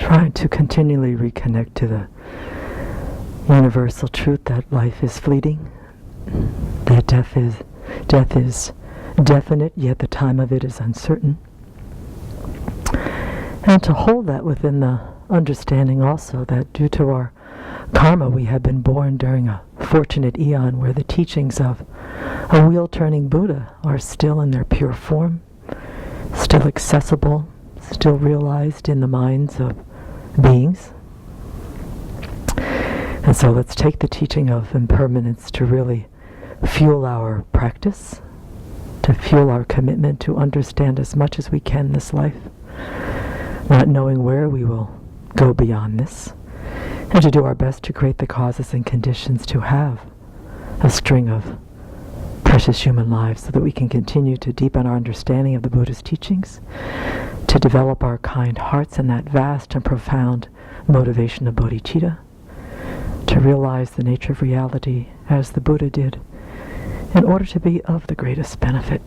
trying to continually reconnect to the universal truth that life is fleeting, that death is definite, yet the time of it is uncertain. And to hold that within the understanding also that due to our karma we have been born during a fortunate eon where the teachings of a wheel-turning Buddha are still in their pure form, still accessible, still realized in the minds of beings. And so let's take the teaching of impermanence to really fuel our practice, to fuel our commitment to understand as much as we can this life, not knowing where we will go beyond this, and to do our best to create the causes and conditions to have a string of precious human lives so that we can continue to deepen our understanding of the Buddha's teachings, to develop our kind hearts in that vast and profound motivation of bodhicitta, to realize the nature of reality as the Buddha did, in order to be of the greatest benefit.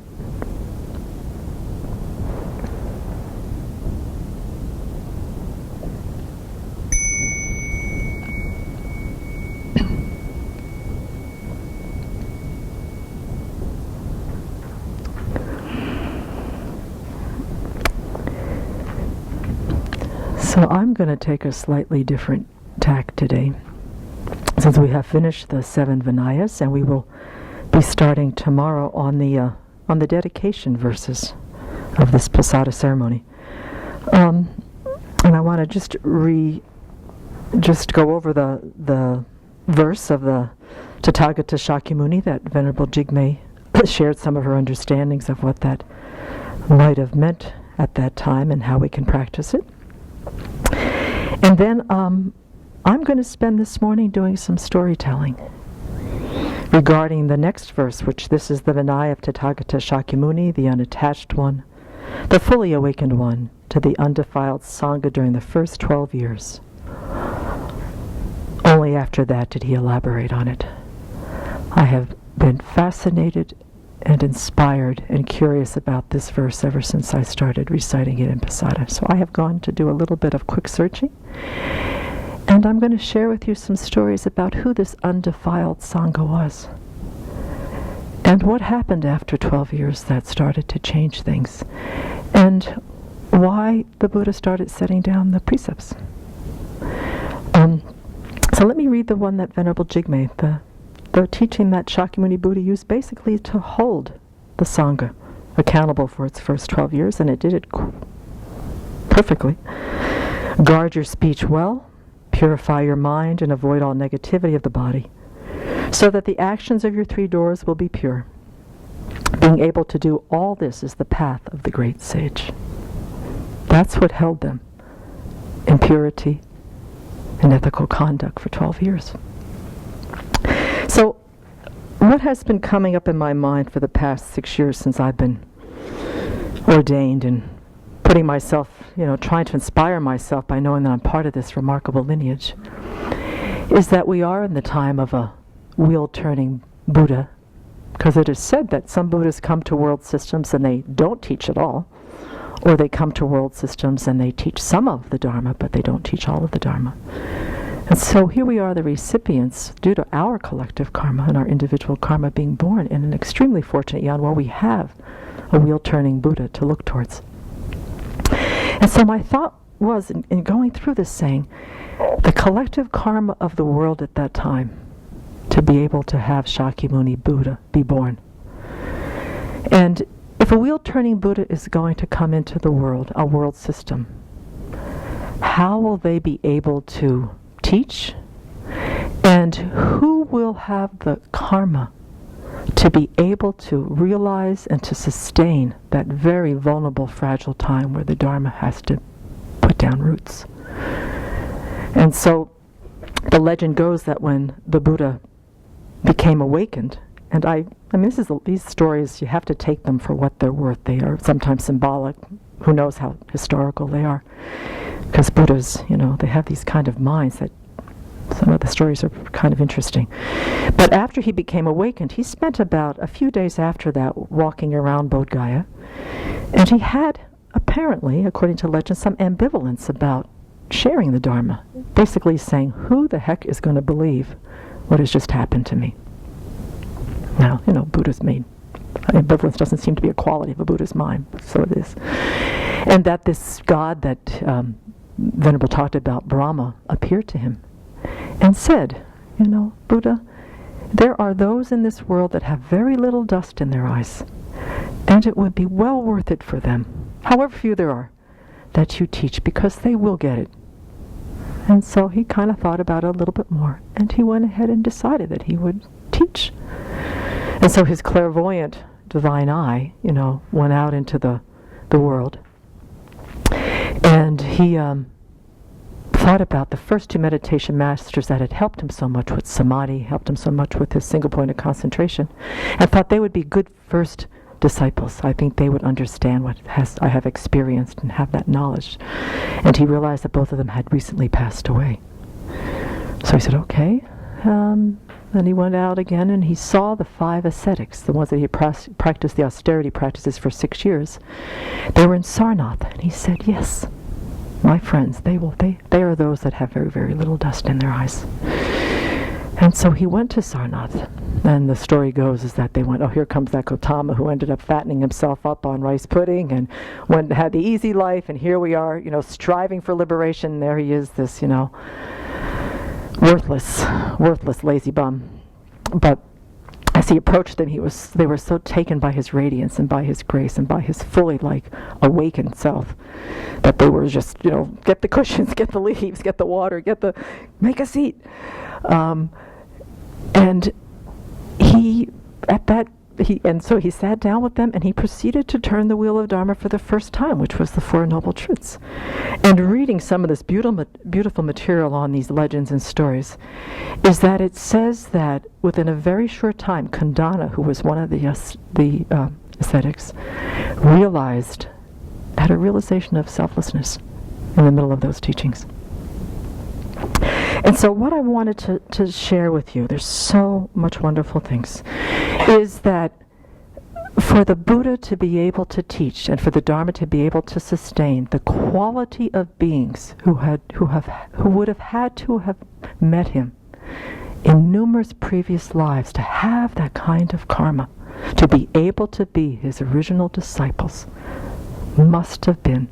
So I'm going to take a slightly different tack today, since we have finished the 7 Vinayas, and we will be starting tomorrow on the dedication verses of this Pasada ceremony. And I want to just go over the verse of the Tathagata Shakyamuni that Venerable Jigme shared some of her understandings of what that might have meant at that time and how we can practice it. And then I'm going to spend this morning doing some storytelling regarding the next verse, which this is the Vinaya of Tathagata Shakyamuni, the unattached one, the fully awakened one, to the undefiled Sangha during the first 12 years. Only after that did he elaborate on it. I have been fascinated and inspired and curious about this verse ever since I started reciting it in Pasada. So I have gone to do a little bit of quick searching, and I'm going to share with you some stories about who this undefiled Sangha was, and what happened after 12 years that started to change things, and why the Buddha started setting down the precepts. So let me read the one that Venerable Jigme, the teaching that Shakyamuni Buddha used basically to hold the Sangha accountable for its first 12 years, and it did it perfectly. Guard your speech well, purify your mind, and avoid all negativity of the body, so that the actions of your 3 doors will be pure. Being able to do all this is the path of the great sage. That's what held them in purity and ethical conduct for 12 years. So, what has been coming up in my mind for the past 6 years since I've been ordained and putting myself, trying to inspire myself by knowing that I'm part of this remarkable lineage, is that we are in the time of a wheel-turning Buddha, because it is said that some Buddhas come to world systems and they don't teach at all, or they come to world systems and they teach some of the Dharma, but they don't teach all of the Dharma. And so here we are, the recipients, due to our collective karma and our individual karma, being born in an extremely fortunate eon where we have a wheel-turning Buddha to look towards. And so my thought was, in going through this, saying, the collective karma of the world at that time, to be able to have Shakyamuni Buddha be born. And if a wheel-turning Buddha is going to come into the world, a world system, how will they be able to teach, and who will have the karma to be able to realize and to sustain that very vulnerable, fragile time where the Dharma has to put down roots? And so the legend goes that when the Buddha became awakened, and I mean, these stories, you have to take them for what they're worth. They are sometimes symbolic. Who knows how historical they are? Because Buddhas, they have these kind of minds that some of the stories are kind of interesting. But after he became awakened, he spent about a few days after that walking around Bodh Gaya, and he had, apparently, according to legend, some ambivalence about sharing the Dharma, basically saying, who the heck is going to believe what has just happened to me? Now, Buddha's made ambivalence doesn't seem to be a quality of a Buddha's mind, so it is. And that this God that Venerable talked about, Brahma, appeared to him and said, Buddha, there are those in this world that have very little dust in their eyes, and it would be well worth it for them, however few there are, that you teach, because they will get it. And so he kind of thought about it a little bit more, and he went ahead and decided that he would teach. And so his clairvoyant divine eye, went out into the world, and he thought about the first two meditation masters that had helped him so much with samadhi, helped him so much with his single point of concentration, and thought they would be good first disciples. I think they would understand what I have experienced and have that knowledge. And he realized that both of them had recently passed away. So he said, okay. Then he went out again and he saw the 5 ascetics, the ones that he practiced the austerity practices for 6 years. They were in Sarnath, and he said, yes, my friends, they are those that have very, very little dust in their eyes. And so he went to Sarnath, and the story goes is that they went, here comes that Gautama who ended up fattening himself up on rice pudding and had the easy life, and here we are, striving for liberation. There he is, this, worthless, lazy bum. But as he approached them, they were so taken by his radiance and by his grace and by his fully awakened self that they were just, get the cushions, get the leaves, get the water, make a seat. And so he sat down with them, and he proceeded to turn the wheel of Dharma for the first time, which was the Four Noble Truths. And reading some of this beautiful material on these legends and stories is that it says that within a very short time, Kundana, who was one of the ascetics, had a realization of selflessness in the middle of those teachings. And so what I wanted to share with you, there's so much wonderful things, is that for the Buddha to be able to teach and for the Dharma to be able to sustain, the quality of beings who would have had to have met him in numerous previous lives, to have that kind of karma, to be able to be his original disciples, must have been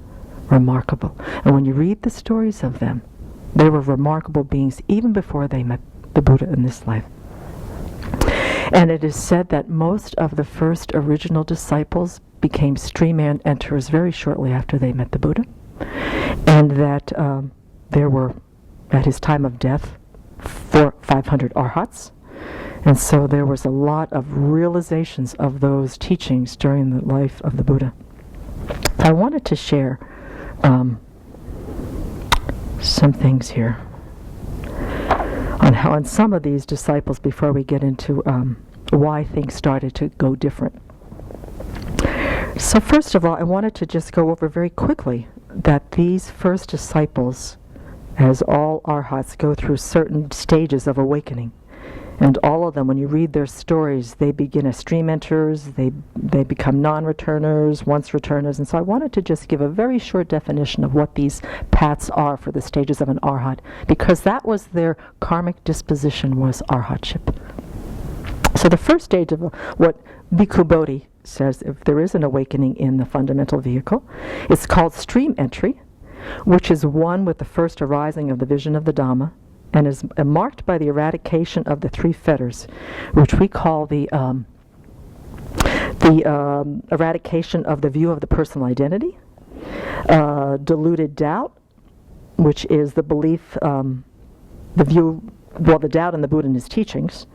remarkable. And when you read the stories of them, they were remarkable beings even before they met the Buddha in this life. And it is said that most of the first original disciples became stream enterers very shortly after they met the Buddha. And that there were, at his time of death, 500 arhats. And so there was a lot of realizations of those teachings during the life of the Buddha. I wanted to share some things here on how, on some of these disciples, before we get into why things started to go different. So first of all, I wanted to just go over very quickly that these first disciples, as all arhats, go through certain stages of awakening. And all of them, when you read their stories, they begin as stream enterers, they become non-returners, once-returners. And so I wanted to just give a very short definition of what these paths are for the stages of an arhat, because that was their karmic disposition, was arhatship. So the first stage of what Bhikkhu Bodhi says, if there is an awakening in the fundamental vehicle, it's called stream entry, which is one with the first arising of the vision of the Dhamma, and is marked by the eradication of the 3 fetters, which we call the eradication of the view of the personal identity, deluded doubt, which is the belief, the doubt in the Buddha and his teachings,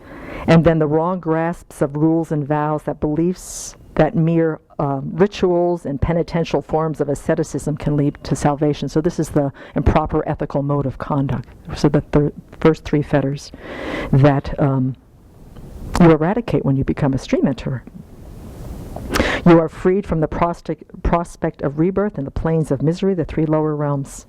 and then the wrong grasps of rules and vows, that beliefs that mere rituals and penitential forms of asceticism can lead to salvation. So this is the improper ethical mode of conduct. So the first 3 fetters that you eradicate when you become a stream enterer. You are freed from the prospect of rebirth in the planes of misery, the 3 lower realms.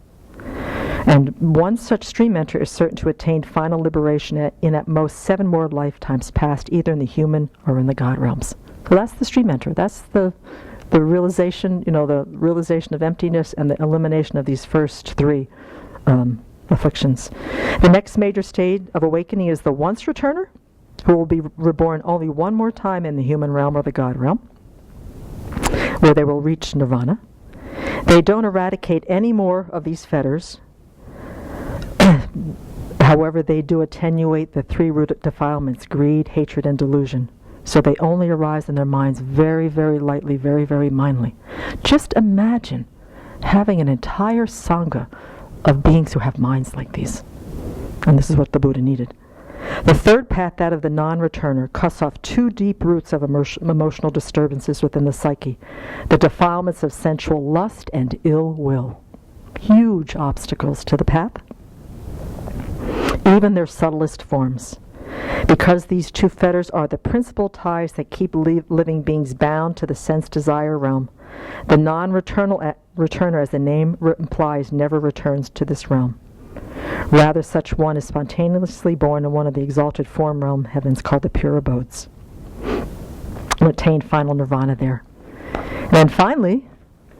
And one such stream enterer is certain to attain final liberation in at most 7 more lifetimes past, either in the human or in the God realms. So that's the stream enterer. That's the realization, the realization of emptiness and the elimination of these first 3 afflictions. The next major stage of awakening is the once returner, who will be reborn only one more time in the human realm or the God realm, where they will reach nirvana. They don't eradicate any more of these fetters. However, they do attenuate the three-root defilements: greed, hatred, and delusion. So they only arise in their minds very, very lightly, very, very mindly. Just imagine having an entire sangha of beings who have minds like these. And this is what the Buddha needed. The third path, that of the non-returner, cuts off two deep roots of emotional disturbances within the psyche: the defilements of sensual lust and ill will. Huge obstacles to the path, even their subtlest forms. Because these two fetters are the principal ties that keep living beings bound to the sense-desire realm, the non-returner, as the name implies, never returns to this realm. Rather, such one is spontaneously born in one of the exalted form realm heavens called the pure abodes, and attain final nirvana there. And then finally,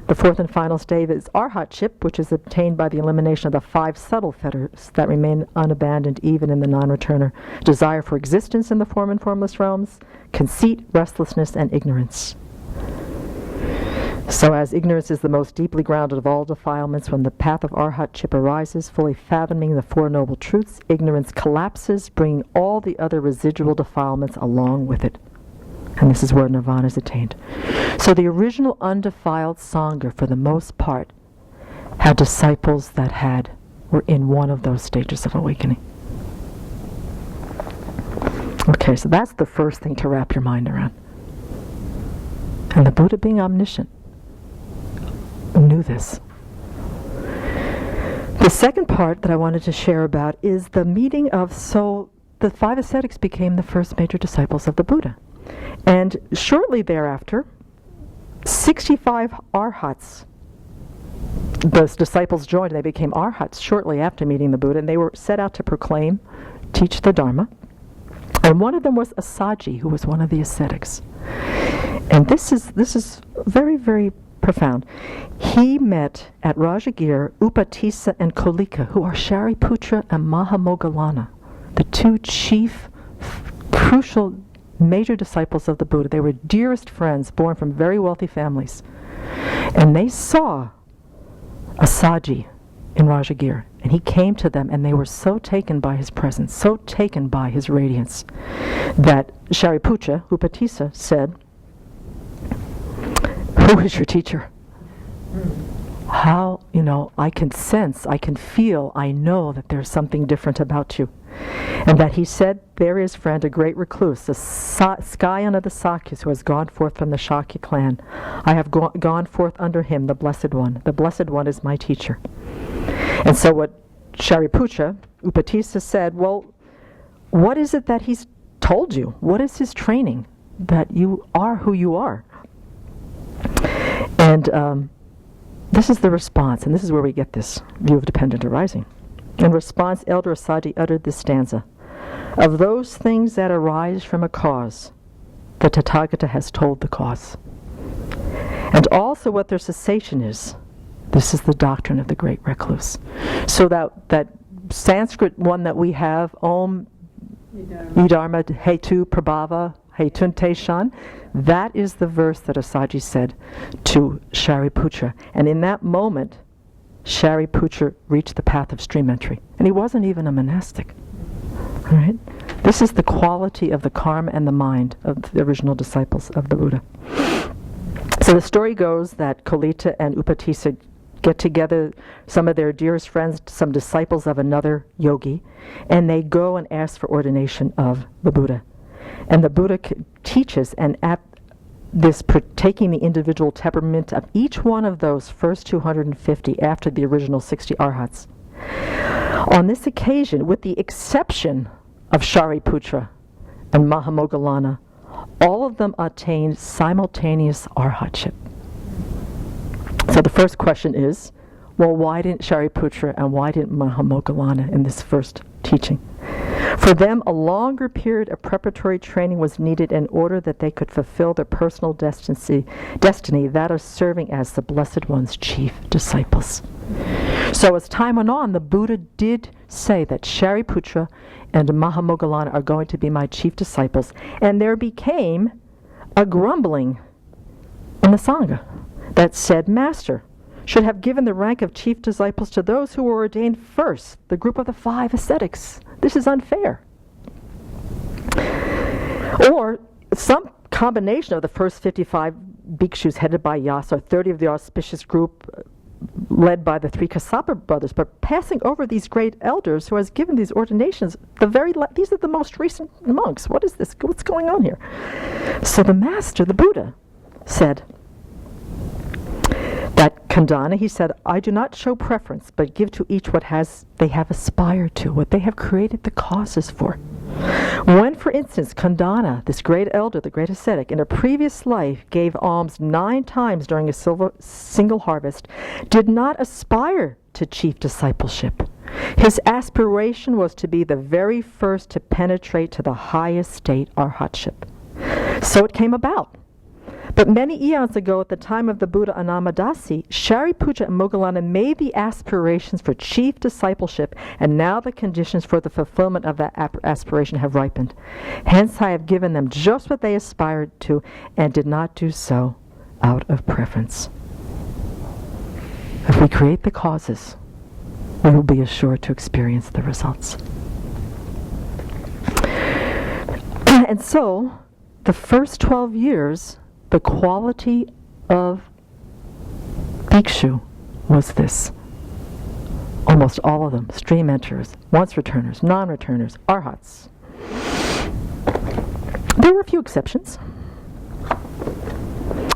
the fourth and final stage is arhatship, which is obtained by the elimination of the 5 subtle fetters that remain unabandoned even in the non-returner: desire for existence in the form and formless realms, conceit, restlessness, and ignorance. So as ignorance is the most deeply grounded of all defilements, when the path of arhatship arises, fully fathoming the Four Noble Truths, ignorance collapses, bringing all the other residual defilements along with it. And this is where nirvana is attained. So the original undefiled Sangha, for the most part, had disciples that were in one of those stages of awakening. Okay, so that's the first thing to wrap your mind around. And the Buddha, being omniscient, knew this. The second part that I wanted to share about is the meeting of, so the 5 ascetics became the first major disciples of the Buddha. And shortly thereafter, 65 arhats, those disciples joined, and they became arhats shortly after meeting the Buddha, and they were set out to proclaim, teach the Dharma. And one of them was Asaji, who was one of the ascetics. And this is very, very profound. He met at Rajagir Upatissa and Kolika, who are Shariputra and Mahamoggallana, the 2 chief, crucial, major disciples of the Buddha. They were dearest friends, born from very wealthy families. And they saw Asaji in Rajagir, and he came to them, and they were so taken by his presence, so taken by his radiance, that Shariputra, Upatissa, said, "Who is your teacher? How, I can sense, I can feel, I know that there's something different about you." And that he said, "There is, friend, a great recluse, a scion of the Sakyas, who has gone forth from the Shakya clan. I have gone forth under him, the Blessed One. The Blessed One is my teacher." And so what Shariputra, Upatissa, said, well, what is it that he's told you? What is his training that you are who you are? And this is the response, and this is where we get this view of dependent arising. In response, Elder Asaji uttered this stanza: "Of those things that arise from a cause, the Tathagata has told the cause. And also what their cessation is. This is the doctrine of the great recluse." So that Sanskrit one that we have, Om Idharma Hetu Prabhava Hetunte Shan, that is the verse that Asaji said to Shariputra. And in that moment, Shariputra reached the path of stream entry. And he wasn't even a monastic. All right? This is the quality of the karma and the mind of the original disciples of the Buddha. So the story goes that Kolita and Upatissa get together, some of their dearest friends, some disciples of another yogi, and they go and ask for ordination of the Buddha. And the Buddha teaches, and at this taking the individual temperament of each one of those first 250 after the original 60 arhats. On this occasion, with the exception of Shariputra and Mahamoggallana, all of them attained simultaneous arhatship. So the first question is, well, why didn't Shariputra and why didn't Mahamoggallana in this first teaching? For them, a longer period of preparatory training was needed in order that they could fulfill their personal destiny, that of serving as the Blessed One's chief disciples. So as time went on, the Buddha did say that Shariputra and Mahamoggallana are going to be my chief disciples, and there became a grumbling in the Sangha that said, Master should have given the rank of chief disciples to those who were ordained first, the group of the 5 ascetics. This is unfair. Or some combination of the first 55 bhikshus headed by Yasa, 30 of the auspicious group led by the 3 Kassapa brothers, but passing over these great elders who has given these ordinations, these are the most recent monks. What is this? What's going on here? So the master, the Buddha, said that Khandana, he said, I do not show preference, but give to each what they have aspired to, what they have created the causes for. When, for instance, Khandana, this great elder, the great ascetic, in a previous life gave alms 9 times during a single harvest, did not aspire to chief discipleship. His aspiration was to be the very first to penetrate to the highest state, arhatship. So it came about. But many eons ago, at the time of the Buddha Anamadasi, Shariputra and Moggallana made the aspirations for chief discipleship, and now the conditions for the fulfillment of that aspiration have ripened. Hence I have given them just what they aspired to, and did not do so out of preference. If we create the causes, we will be assured to experience the results. And so, the first 12 years, the quality of bhikshu was this. Almost all of them, stream enterers, once returners, non-returners, arhats. There were a few exceptions.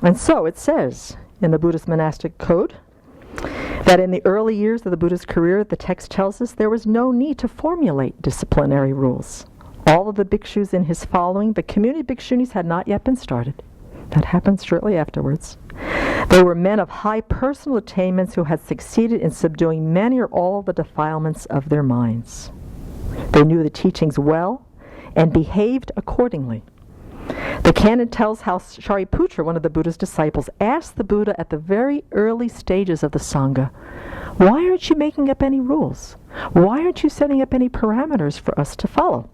And so it says in the Buddhist monastic code that in the early years of the Buddha's career, the text tells us there was no need to formulate disciplinary rules. All of the bhikshus in his following, the community bhikshunis, had not yet been started. That happened shortly afterwards. They were men of high personal attainments who had succeeded in subduing many or all the defilements of their minds. They knew the teachings well and behaved accordingly. The canon tells how Shariputra, one of the Buddha's disciples, asked the Buddha at the very early stages of the Sangha, why aren't you making up any rules? Why aren't you setting up any parameters for us to follow?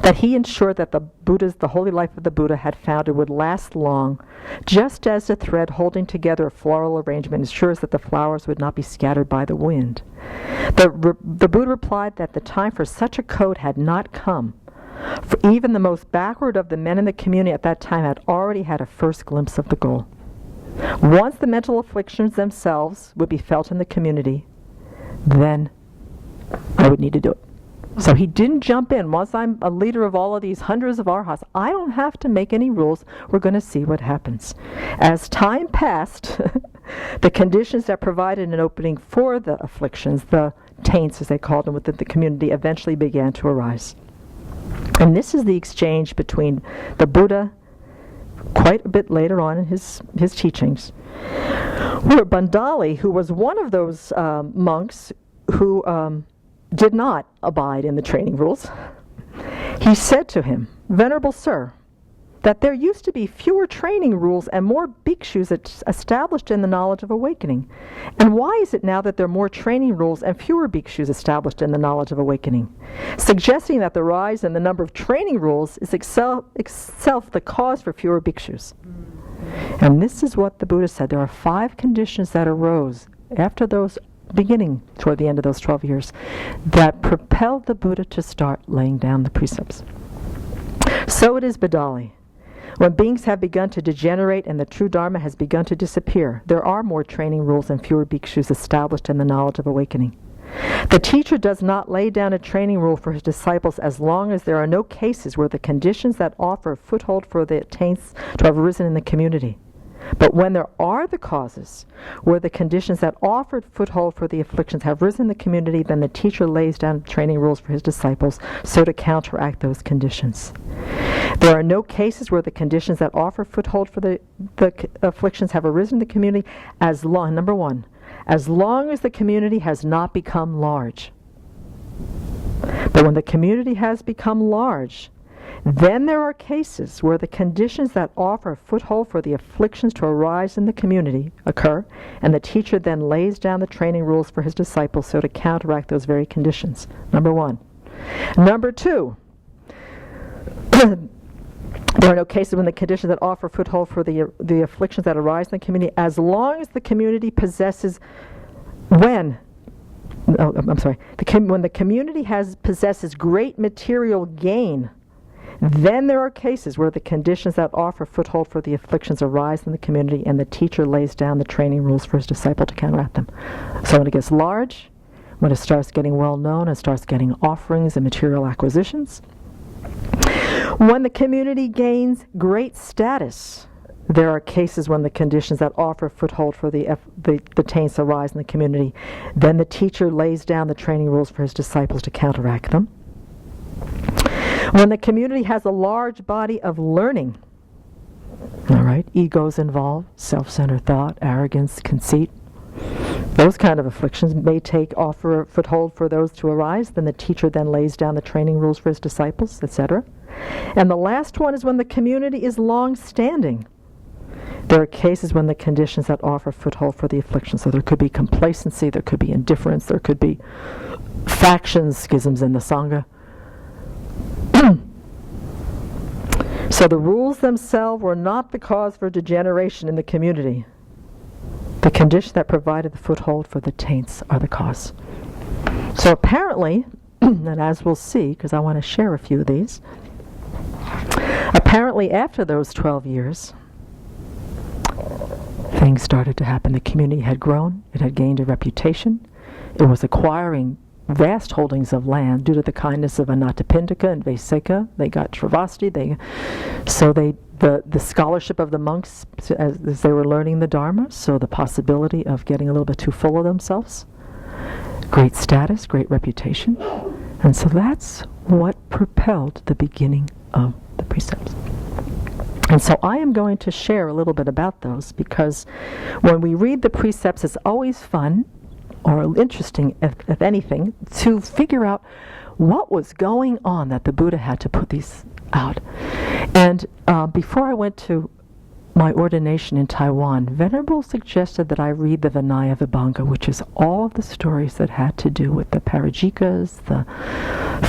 That he ensured that the holy life of the Buddha had founded would last long, just as a thread holding together a floral arrangement ensures that the flowers would not be scattered by the wind. The Buddha replied that the time for such a code had not come, for even the most backward of the men in the community at that time had already had a first glimpse of the goal. Once the mental afflictions themselves would be felt in the community, then I would need to do it. So he didn't jump in. Once I'm a leader of all of these hundreds of arhats, I don't have to make any rules. We're going to see what happens. As time passed, the conditions that provided an opening for the afflictions, the taints as they called them within the community, eventually began to arise. And this is the exchange between the Buddha, quite a bit later on in his teachings, where Bandali, who was one of those monks who did not abide in the training rules, he said to him, Venerable Sir, that there used to be fewer training rules and more bhikshus established in the knowledge of awakening. And why is it now that there are more training rules and fewer bhikshus established in the knowledge of awakening? Suggesting that the rise in the number of training rules is itself the cause for fewer bhikshus. And this is what the Buddha said. There are 5 conditions that arose after those, beginning toward the end of those 12 years, that propelled the Buddha to start laying down the precepts. So it is, Badali. When beings have begun to degenerate and the true Dharma has begun to disappear, there are more training rules and fewer bhikshus established in the knowledge of awakening. The teacher does not lay down a training rule for his disciples as long as there are no cases where the conditions that offer a foothold for the taints to have arisen in the community. But when there are the causes where the conditions that offered foothold for the afflictions have risen in the community, then the teacher lays down training rules for his disciples so to counteract those conditions. There are no cases where the conditions that offer foothold for the afflictions have arisen in the community as long, number 1, as long as the community has not become large. But when the community has become large, Then there are cases where the conditions that offer a foothold for the afflictions to arise in the community occur, and the teacher then lays down the training rules for his disciples so to counteract those very conditions. Number one. Number two, there are no cases when the conditions that offer foothold for the afflictions that arise in the community, as long as the community possesses when the community possesses great material gain, then there are cases where the conditions that offer foothold for the afflictions arise in the community, and the teacher lays down the training rules for his disciple to counteract them. So when it gets large, when it starts getting well known and starts getting offerings and material acquisitions, when the community gains great status, there are cases when the conditions that offer foothold for the taints arise in the community. Then the teacher lays down the training rules for his disciples to counteract them. When the community has a large body of learning, all right, egos involved, self-centered thought, arrogance, conceit, those kind of afflictions may offer a foothold for those to arise. Then the teacher then lays down the training rules for his disciples, etc. And the last one is when the community is long-standing. There are cases when the conditions that offer foothold for the affliction. So there could be complacency, there could be indifference, there could be factions, schisms in the Sangha. So the rules themselves were not the cause for degeneration in the community. The conditions that provided the foothold for the taints are the cause. So apparently, and as we'll see, because I want to share a few of these, apparently after those 12 years, things started to happen. The community had grown, it had gained a reputation, it was acquiring vast holdings of land due to the kindness of Anathapindika and Vaiseka. They got Sravasti. The scholarship of the monks as they were learning the Dharma, so the possibility of getting a little bit too full of themselves. Great status, great reputation. And so that's what propelled the beginning of the precepts. And so I am going to share a little bit about those, because when we read the precepts, it's always fun or interesting, if anything, to figure out what was going on that the Buddha had to put these out. And before I went to my ordination in Taiwan, Venerable suggested that I read the Vinaya Vibhanga, which is all of the stories that had to do with the parajikas, the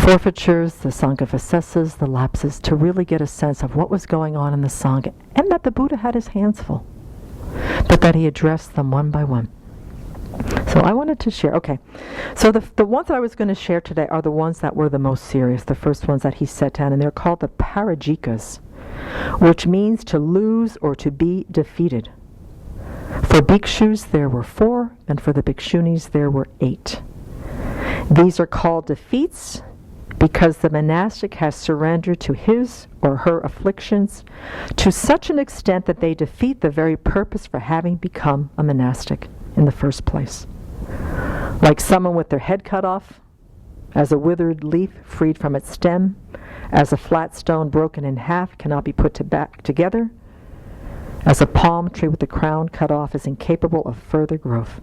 forfeitures, the Sangha-vicessas, the lapses, to really get a sense of what was going on in the Sangha, and that the Buddha had his hands full, but that he addressed them one by one. So I wanted to share. Okay, so the ones that I was going to share today are the ones that were the most serious, the first ones that he set down, and they're called the parajikas, which means to lose or to be defeated. For bhikshus there were 4, and for the bhikshunis there were 8. These are called defeats because the monastic has surrendered to his or her afflictions to such an extent that they defeat the very purpose for having become a monastic in the first place. Like someone with their head cut off, as a withered leaf freed from its stem, as a flat stone broken in half cannot be put back together, as a palm tree with the crown cut off is incapable of further growth.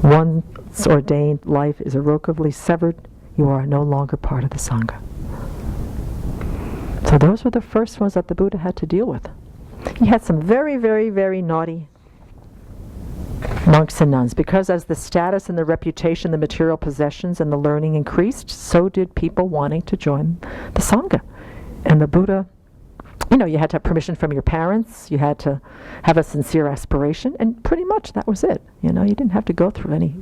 Once ordained life is irrevocably severed, you are no longer part of the Sangha. So those were the first ones that the Buddha had to deal with. He had some very, very, very naughty monks and nuns, because as the status and the reputation, the material possessions and the learning increased, so did people wanting to join the Sangha. And the Buddha, you had to have permission from your parents, you had to have a sincere aspiration, and pretty much that was it. You didn't have to go through any,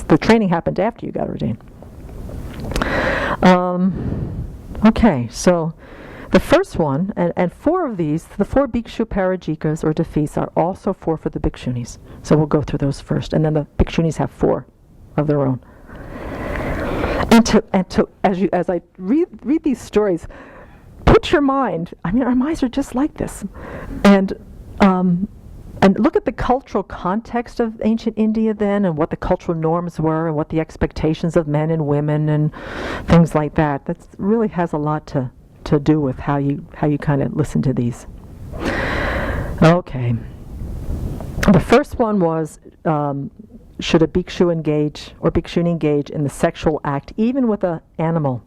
the training happened after you got ordained. Okay, so the first one, and 4 of these, the 4 bhikshu parajikas or defeats are also 4 for the bhikshunis. So we'll go through those first, and then the bhikshunis have 4 of their own. And as I read these stories, put your mind. Our minds are just like this, and look at the cultural context of ancient India then, and what the cultural norms were, and what the expectations of men and women and things like that. That really has a lot to do with how you kind of listen to these. Okay. The first one was, should a bhikshu engage or bhikshuni engage in the sexual act even with an animal,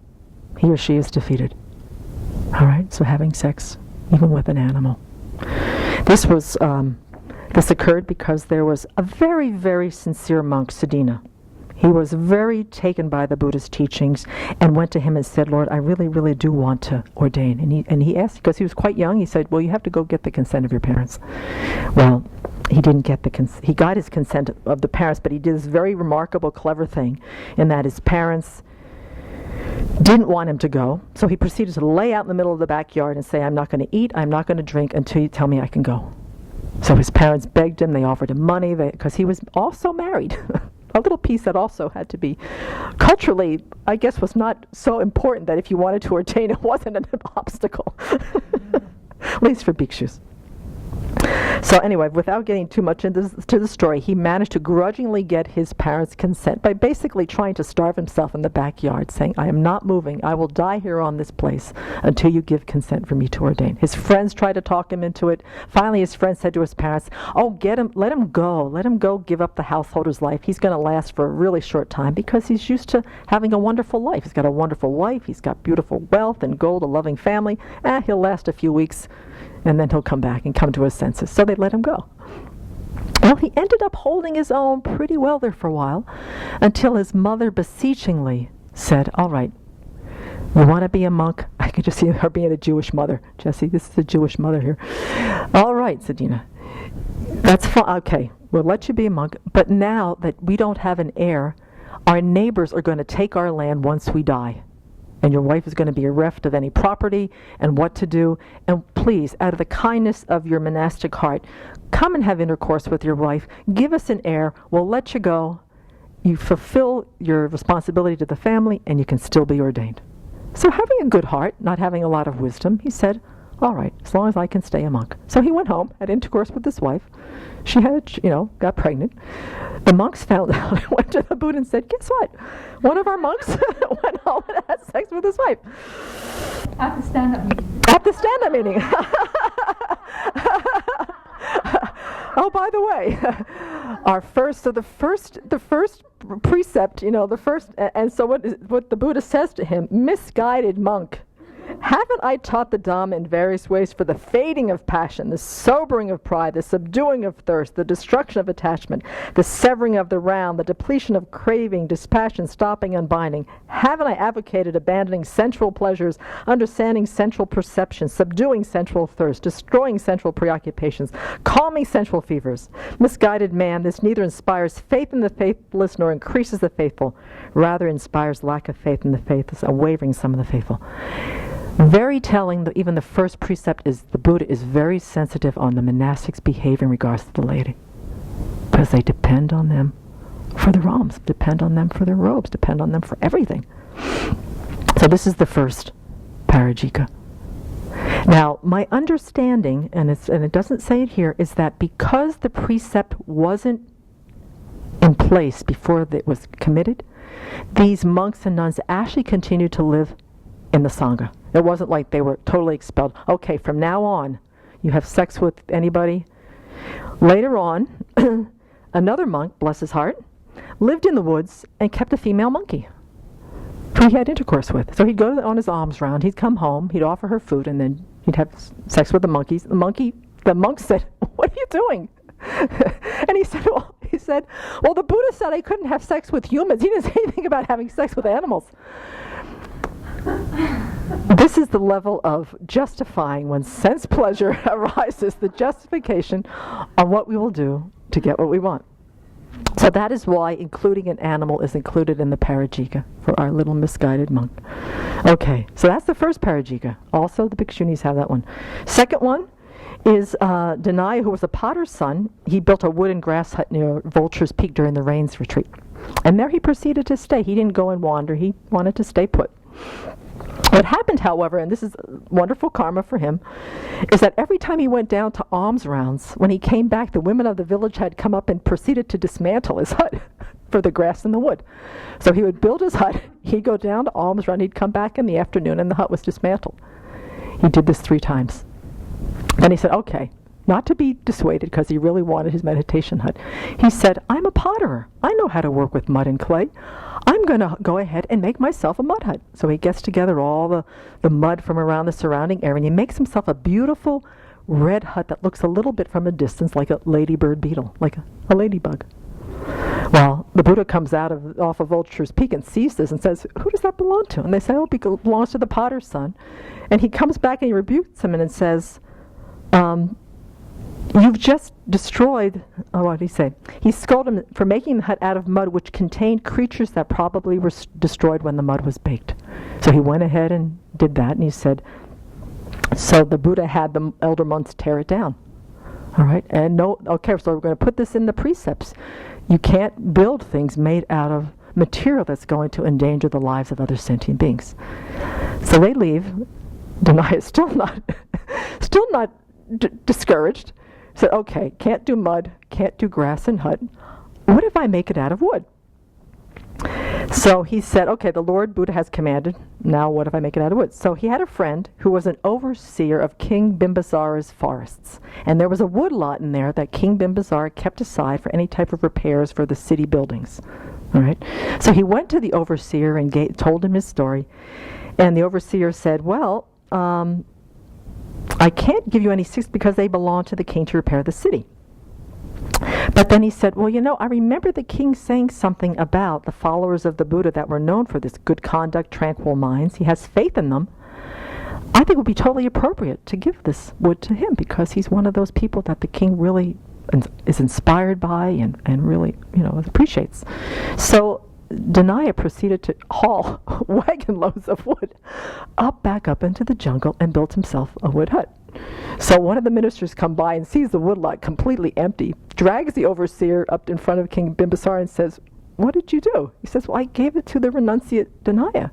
he or she is defeated. All right, so having sex even with an animal. This was this occurred because there was a very, very sincere monk, Sadhana. He was very taken by the Buddha's teachings and went to him and said, Lord, I really, really do want to ordain. And he asked, because he was quite young, he said, well, you have to go get the consent of your parents. Well, he didn't get the he got his consent of the parents, but he did this very remarkable, clever thing in that his parents didn't want him to go, so he proceeded to lay out in the middle of the backyard and say, I'm not going to eat, I'm not going to drink until you tell me I can go. So his parents begged him, they offered him money, because he was also married. A little piece that also had to be, culturally, I guess, was not so important that if you wanted to ordain, it wasn't an obstacle. At least for bhikshus. So anyway, without getting too much into the story, he managed to grudgingly get his parents' consent by basically trying to starve himself in the backyard, saying, I am not moving. I will die here on this place until you give consent for me to ordain. His friends tried to talk him into it. Finally, his friend said to his parents, oh, let him go give up the householder's life. He's going to last for a really short time because he's used to having a wonderful life. He's got a wonderful wife. He's got beautiful wealth and gold, a loving family. He'll last a few weeks, and then he'll come back and come to his senses. So they let him go. Well, he ended up holding his own pretty well there for a while, until his mother beseechingly said, all right, you want to be a monk? I can just see her being a Jewish mother. Jesse, this is a Jewish mother here. All right, Sadhana. That's fine. Okay, we'll let you be a monk. But now that we don't have an heir, our neighbors are going to take our land once we die. And your wife is going to be bereft of any property and what to do. And please, out of the kindness of your monastic heart, come and have intercourse with your wife. Give us an heir. We'll let you go. You fulfill your responsibility to the family, and you can still be ordained. So having a good heart, not having a lot of wisdom, he said, all right, as long as I can stay a monk. So he went home, had intercourse with his wife. She had, got pregnant. The monks found out and went to the Buddha and said, guess what? One of our monks went home and had sex with his wife. At the stand-up meeting. At the stand-up meeting. Oh, by the way, the first precept, and so what the Buddha says to him, misguided monk, haven't I taught the Dhamma in various ways for the fading of passion, the sobering of pride, the subduing of thirst, the destruction of attachment, the severing of the round, the depletion of craving, dispassion, stopping, unbinding? Haven't I advocated abandoning sensual pleasures, understanding sensual perception, subduing sensual thirst, destroying sensual preoccupations, calming sensual fevers? Misguided man, this neither inspires faith in the faithless nor increases the faithful, rather inspires lack of faith in the faithless, a wavering some of the faithful. Very telling that even the first precept is the Buddha is very sensitive on the monastics' behavior in regards to the laity, because they depend on them for their alms, depend on them for their robes, depend on them for everything. So this is the first parajika. Now, my understanding, and it doesn't say it here, is that because the precept wasn't in place before it was committed, these monks and nuns actually continued to live in the Sangha. It wasn't like they were totally expelled. Okay, from now on, you have sex with anybody. Later on, another monk, bless his heart, lived in the woods and kept a female monkey who he had intercourse with. So he'd go on his alms round, he'd come home, he'd offer her food, and then he'd have sex with the monkeys. The monk said, what are you doing? And he said, well, the Buddha said I couldn't have sex with humans. He didn't say anything about having sex with animals. This is the level of justifying when sense pleasure arises, the justification on what we will do to get what we want. So that is why including an animal is included in the parajika for our little misguided monk. Okay, so that's the first parajika. Also, the bhikshunis have that one. Second one is Danaya, who was a potter's son. He built a wooden grass hut near Vulture's Peak during the rains retreat. And there he proceeded to stay. He didn't go and wander. He wanted to stay put. What happened, however, and this is wonderful karma for him, is that every time he went down to alms rounds, when he came back, the women of the village had come up and proceeded to dismantle his hut for the grass and the wood. So he would build his hut, he'd go down to alms round, he'd come back in the afternoon, and the hut was dismantled. He did this 3 times. Then he said, okay, not to be dissuaded because he really wanted his meditation hut. He said, I'm a potterer. I know how to work with mud and clay. I'm going to go ahead and make myself a mud hut. So he gets together all the mud from around the surrounding area, and he makes himself a beautiful red hut that looks a little bit from a distance like a ladybird beetle, like a ladybug. Well, the Buddha comes off of Vulture's Peak and sees this and says, who does that belong to? And they say, oh, it belongs to the potter's son. And he comes back and he rebukes him and says, you've just destroyed, what did he say? He scolded him for making the hut out of mud, which contained creatures that probably were destroyed when the mud was baked. So he went ahead and did that, and he said, so the Buddha had the elder monks tear it down. All right, and so we're going to put this in the precepts. You can't build things made out of material that's going to endanger the lives of other sentient beings. So they leave. Denai is still not discouraged. Said, okay, can't do mud, can't do grass and hut. What if I make it out of wood? So he said, okay, the Lord Buddha has commanded. Now what if I make it out of wood? So he had a friend who was an overseer of King Bimbisara's forests. And there was a wood lot in there that King Bimbisara kept aside for any type of repairs for the city buildings. All right. So he went to the overseer and told him his story. And the overseer said, well, I can't give you any sticks because they belong to the king to repair the city. But then he said, well, I remember the king saying something about the followers of the Buddha that were known for this good conduct, tranquil minds. He has faith in them. I think it would be totally appropriate to give this wood to him because he's one of those people that the king really is inspired by and really, appreciates. So Denaya proceeded to haul wagon loads of wood back up into the jungle and built himself a wood hut. So one of the ministers come by and sees the woodlot completely empty, drags the overseer up in front of King Bimbisara and says, what did you do? He says, well, I gave it to the renunciate Denaya.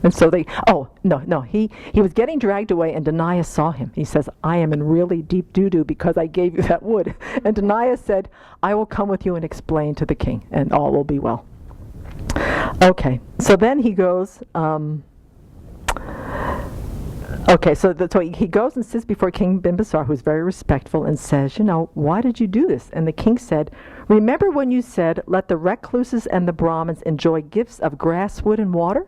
And so he was getting dragged away and Denaya saw him. He says, I am in really deep doo-doo because I gave you that wood. And Denaya said, I will come with you and explain to the king and all will be well. Okay, so then he goes, so he goes and sits before King Bimbisara, who's very respectful, and says, why did you do this? And the king said, remember when you said, let the recluses and the Brahmins enjoy gifts of grass, wood, and water?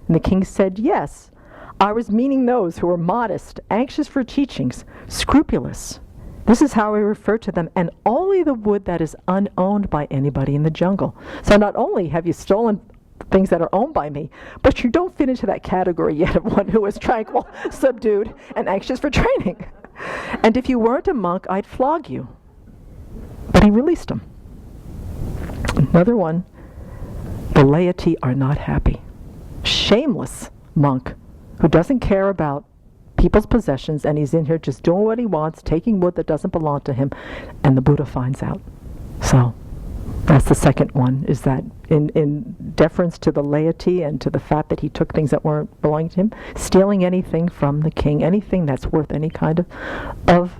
And the king said, yes, I was meaning those who were modest, anxious for teachings, scrupulous. This is how I refer to them, and only the wood that is unowned by anybody in the jungle. So not only have you stolen things that are owned by me, but you don't fit into that category yet of one who is tranquil, subdued, and anxious for training. And if you weren't a monk, I'd flog you. But he released him. Another one, the laity are not happy. Shameless monk who doesn't care about people's possessions, and he's in here just doing what he wants, taking wood that doesn't belong to him, and the Buddha finds out. So that's the second one, is that in deference to the laity and to the fact that he took things that weren't belonging to him, stealing anything from the king, anything that's worth any kind of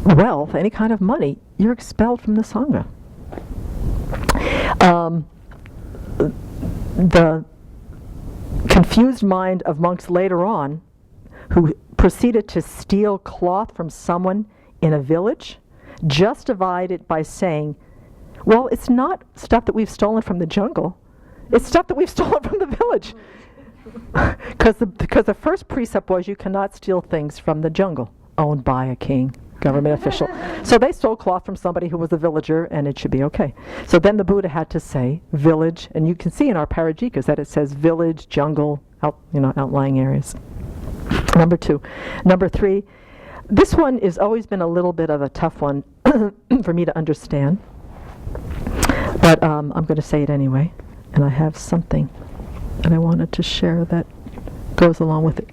wealth, any kind of money, you're expelled from the Sangha. The confused mind of monks later on, who proceeded to steal cloth from someone in a village, justified it by saying, well, it's not stuff that we've stolen from the jungle. It's stuff that we've stolen from the village. Because the first precept was you cannot steal things from the jungle owned by a king, government official. So they stole cloth from somebody who was a villager, and it should be okay. So then the Buddha had to say village, and you can see in our Parajikas that it says village, jungle, outlying areas. Number 2. Number 3, this one has always been a little bit of a tough one for me to understand. But I'm going to say it anyway. And I have something that I wanted to share that goes along with it.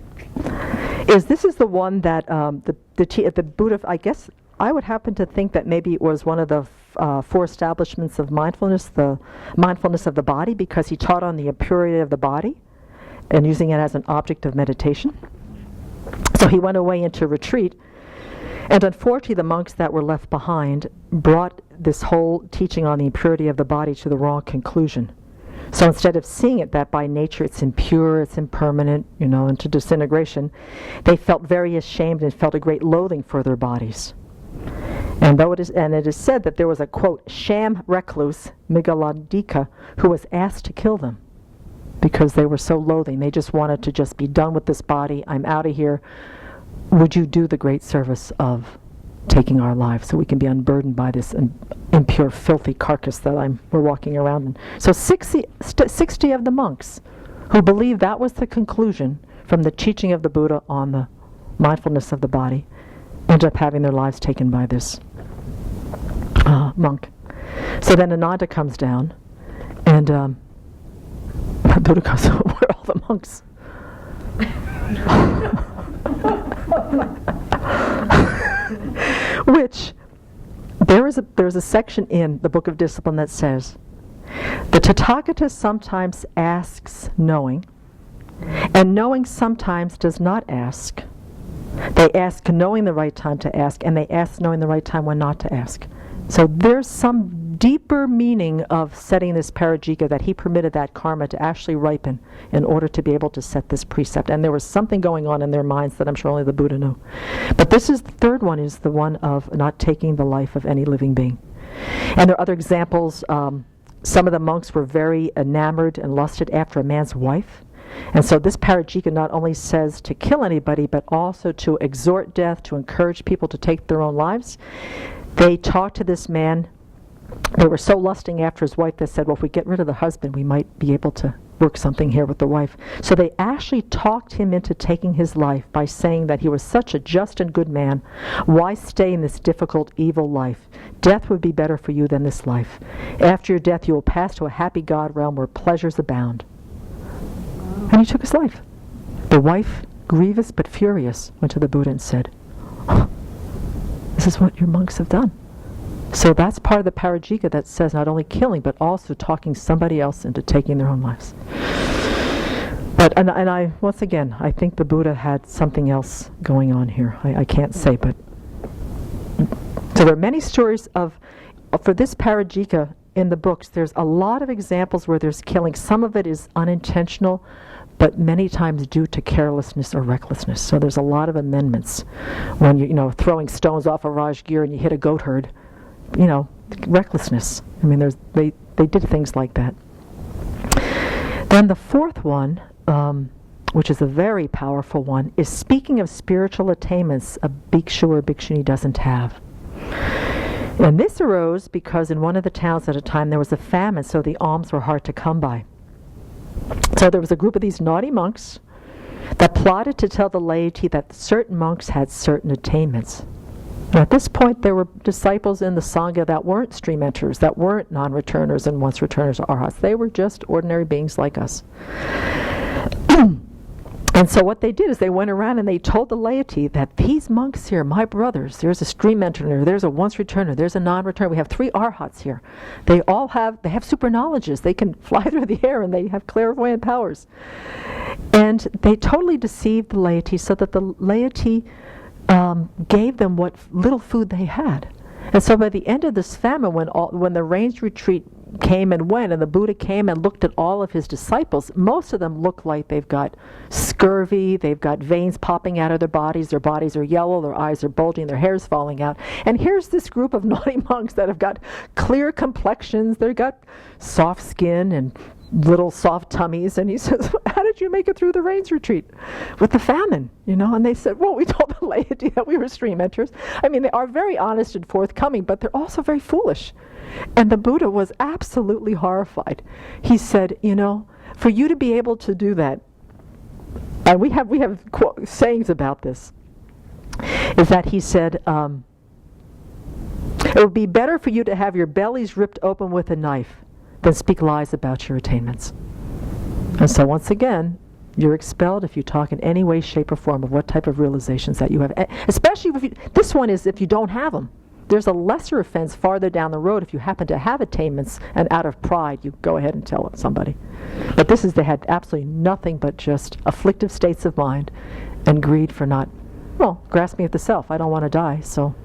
This is the one that the Buddha, I guess, I would happen to think that maybe it was one of the 4 establishments of mindfulness, the mindfulness of the body, because he taught on the impurity of the body and using it as an object of meditation. So he went away into retreat, and unfortunately the monks that were left behind brought this whole teaching on the impurity of the body to the wrong conclusion. So instead of seeing it that by nature it's impure, it's impermanent, into disintegration, they felt very ashamed and felt a great loathing for their bodies. And it is said that there was a, quote, sham recluse, Megaladika, who was asked to kill them because they were so loathing. They just wanted to just be done with this body. I'm out of here. Would you do the great service of taking our lives so we can be unburdened by this impure, filthy carcass that we're walking around in? So 60 of the monks who believed that was the conclusion from the teaching of the Buddha on the mindfulness of the body ended up having their lives taken by this monk. So then Ananda comes down, and the Buddha goes, where are all the monks? Which, there's a section in the Book of Discipline that says, the Tathagata sometimes asks knowing, and knowing sometimes does not ask. They ask knowing the right time to ask, and they ask knowing the right time when not to ask. So there's some deeper meaning of setting this parajika, that he permitted that karma to actually ripen in order to be able to set this precept. And there was something going on in their minds that I'm sure only the Buddha knew. But this is the third one, is the one of not taking the life of any living being. And there are other examples. Some of the monks were very enamored and lusted after a man's wife. And so this parajika not only says to kill anybody, but also to exhort death, to encourage people to take their own lives. They talked to this man. They were so lusting after his wife, they said, well, if we get rid of the husband, we might be able to work something here with the wife. So they actually talked him into taking his life by saying that he was such a just and good man. Why stay in this difficult, evil life? Death would be better for you than this life. After your death, you will pass to a happy God realm where pleasures abound. And he took his life. The wife, grievous but furious, went to the Buddha and said, this is what your monks have done. So that's part of the parajika that says not only killing, but also talking somebody else into taking their own lives. But and I once again, I think the Buddha had something else going on here. I can't say, but so there are many stories for this parajika in the books. There's a lot of examples where there's killing. Some of it is unintentional, but many times due to carelessness or recklessness. So there's a lot of amendments when you're throwing stones off a Rajgir and you hit a goat herd. Recklessness. I mean, they did things like that. Then the fourth one, which is a very powerful one, is speaking of spiritual attainments a bhikshu or bhikshuni doesn't have. And this arose because in one of the towns at a time there was a famine, so the alms were hard to come by. So there was a group of these naughty monks that plotted to tell the laity that certain monks had certain attainments. Now, at this point, there were disciples in the Sangha that weren't stream enterers, that weren't non-returners and once-returners or arhats. They were just ordinary beings like us. And so what they did is they went around and they told the laity that these monks here, my brothers, there's a stream enterer, there's a once-returner, there's a non-returner. We have 3 arhats here. They have super knowledges. They can fly through the air and they have clairvoyant powers. And they totally deceived the laity so that the laity gave them what little food they had. And so by the end of this famine, when the rains retreat came and went, and the Buddha came and looked at all of his disciples, most of them look like they've got scurvy, they've got veins popping out of their bodies are yellow, their eyes are bulging, their hair's falling out. And here's this group of naughty monks that have got clear complexions, they've got soft skin and little soft tummies, and he says, how did you make it through the rains retreat with the famine? And they said, well, we told the laity that we were stream enterers. I mean, they are very honest and forthcoming, but they're also very foolish. And the Buddha was absolutely horrified. He said, for you to be able to do that, and we have sayings about this, is that he said, it would be better for you to have your bellies ripped open with a knife than speak lies about your attainments. And so once again, you're expelled if you talk in any way, shape, or form of what type of realizations that you have. Especially this one is if you don't have them. There's a lesser offense farther down the road if you happen to have attainments and out of pride you go ahead and tell somebody. But this is, they had absolutely nothing but just afflictive states of mind and greed for not, grasping at the self. I don't want to die, so.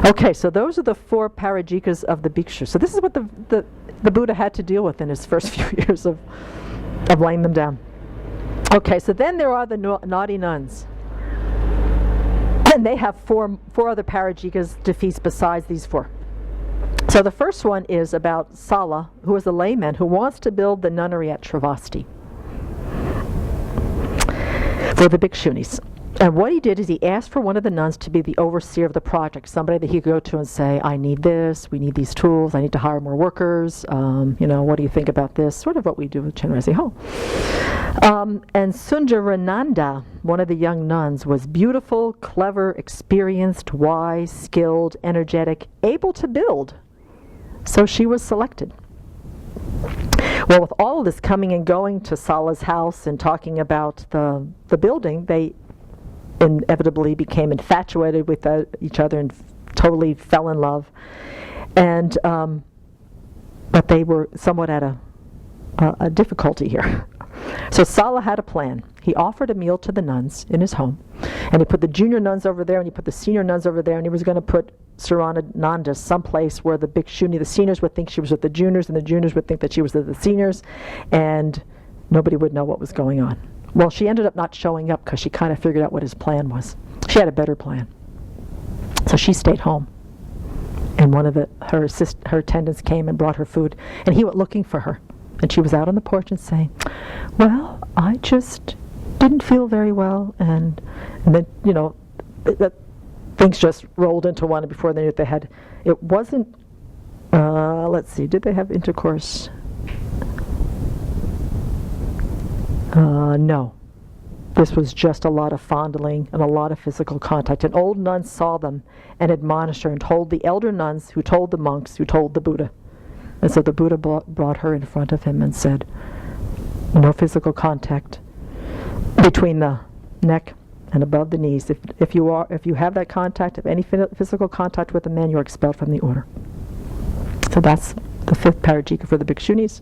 Okay, so those are the 4 parajikas of the bhikshu. So this is what the Buddha had to deal with in his first few years of laying them down. Okay, so then there are the naughty nuns. And they have four other Parajikas defeats besides these four. So the first one is about Sala, who is a layman who wants to build the nunnery at Sravasti for the Bhikshunis. And what he did is he asked for one of the nuns to be the overseer of the project, somebody that he could go to and say, I need this, we need these tools, I need to hire more workers, what do you think about this? Sort of what we do with Chenrezig Hall. And Sundarananda, one of the young nuns, was beautiful, clever, experienced, wise, skilled, energetic, able to build. So she was selected. Well, with all of this coming and going to Sala's house and talking about the building, they inevitably became infatuated with each other and totally fell in love. And but they were somewhat at a difficulty here. So Sala had a plan. He offered a meal to the nuns in his home, and he put the junior nuns over there, and he put the senior nuns over there, and he was going to put Surananda someplace where the Bhikshuni, the seniors, would think she was with the juniors, and the juniors would think that she was with the seniors, and nobody would know what was going on. Well, she ended up not showing up because she kind of figured out what his plan was. She had a better plan. So she stayed home. And one of her attendants came and brought her food, and he went looking for her. And she was out on the porch and saying, well, I just didn't feel very well, and then, things just rolled into one, and before they knew it, it wasn't, let's see, did they have intercourse? No. This was just a lot of fondling and a lot of physical contact. An old nun saw them and admonished her and told the elder nuns, who told the monks, who told the Buddha. And so the Buddha brought her in front of him and said, no physical contact between the neck and above the knees. If you have that contact, if any physical contact with a man, you're expelled from the order. So that's the fifth Parajika for the Bhikshunis.